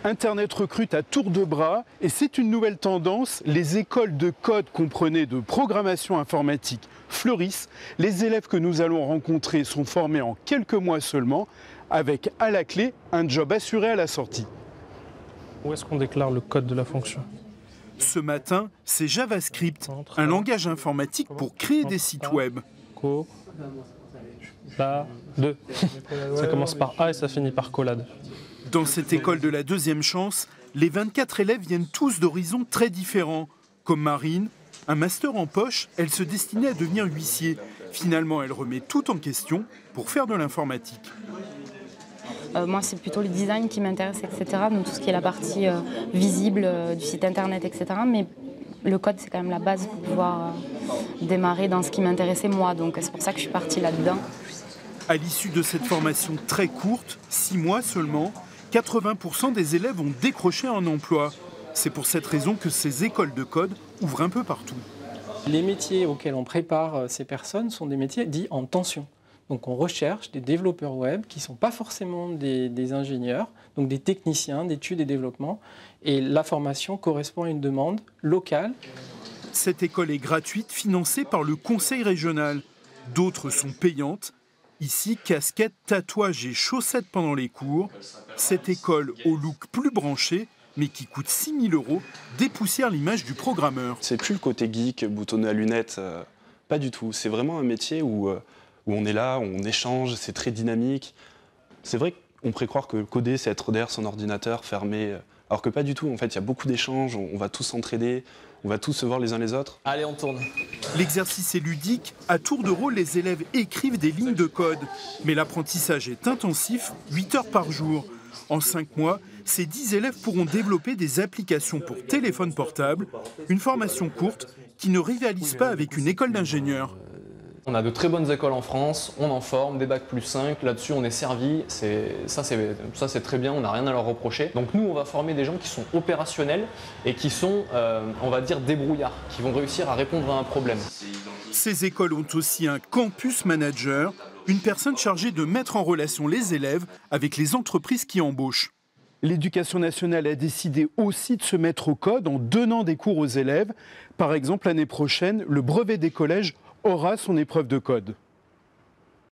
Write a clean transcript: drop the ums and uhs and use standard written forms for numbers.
Internet recrute à tour de bras et c'est une nouvelle tendance. Les écoles de code comprenées de programmation informatique fleurissent. Les élèves que nous allons rencontrer sont formés en quelques mois seulement, avec à la clé un job assuré à la sortie. Où est-ce qu'on déclare le code de la fonction? Ce matin, c'est JavaScript, un langage informatique pour créer des sites web. Ça commence par A et ça finit par collade. Dans cette école de la deuxième chance, les 24 élèves viennent tous d'horizons très différents. Comme Marine, un master en poche, elle se destinait à devenir huissier. Finalement, elle remet tout en question pour faire de l'informatique. Moi, c'est plutôt le design qui m'intéresse, etc. Donc tout ce qui est la partie visible du site internet, etc. Mais le code, c'est quand même la base pour pouvoir démarrer dans ce qui m'intéressait moi. Donc c'est pour ça que je suis partie là-dedans. À l'issue de cette formation très courte, 6 mois seulement, 80% des élèves ont décroché un emploi. C'est pour cette raison que ces écoles de code ouvrent un peu partout. Les métiers auxquels on prépare ces personnes sont des métiers dits en tension. Donc on recherche des développeurs web qui ne sont pas forcément des ingénieurs, donc des techniciens d'études et développement. Et la formation correspond à une demande locale. Cette école est gratuite, financée par le conseil régional. D'autres sont payantes. Ici, casquette, tatouage et chaussettes pendant les cours. Cette école au look plus branché, mais qui coûte 6 000 €, dépoussière l'image du programmeur. C'est plus le côté geek, boutonné à lunettes, pas du tout. C'est vraiment un métier où on est là, on échange, c'est très dynamique. C'est vrai qu'on pourrait croire que coder, c'est être derrière son ordinateur fermé, alors que pas du tout. En fait, il y a beaucoup d'échanges, on va tous s'entraider, on va tous se voir les uns les autres. Allez, on tourne. L'exercice est ludique. À tour de rôle, les élèves écrivent des lignes de code. Mais l'apprentissage est intensif, 8 heures par jour. En 5 mois, ces 10 élèves pourront développer des applications pour téléphone portable. Une formation courte qui ne rivalise pas avec une école d'ingénieurs. On a de très bonnes écoles en France, on en forme, des bacs plus 5, là-dessus on est servi, ça c'est très bien, on n'a rien à leur reprocher. Donc nous on va former des gens qui sont opérationnels et qui sont, on va dire, débrouillards, qui vont réussir à répondre à un problème. Ces écoles ont aussi un campus manager, une personne chargée de mettre en relation les élèves avec les entreprises qui embauchent. L'éducation nationale a décidé aussi de se mettre au code en donnant des cours aux élèves. Par exemple, l'année prochaine, le brevet des collèges aura son épreuve de code.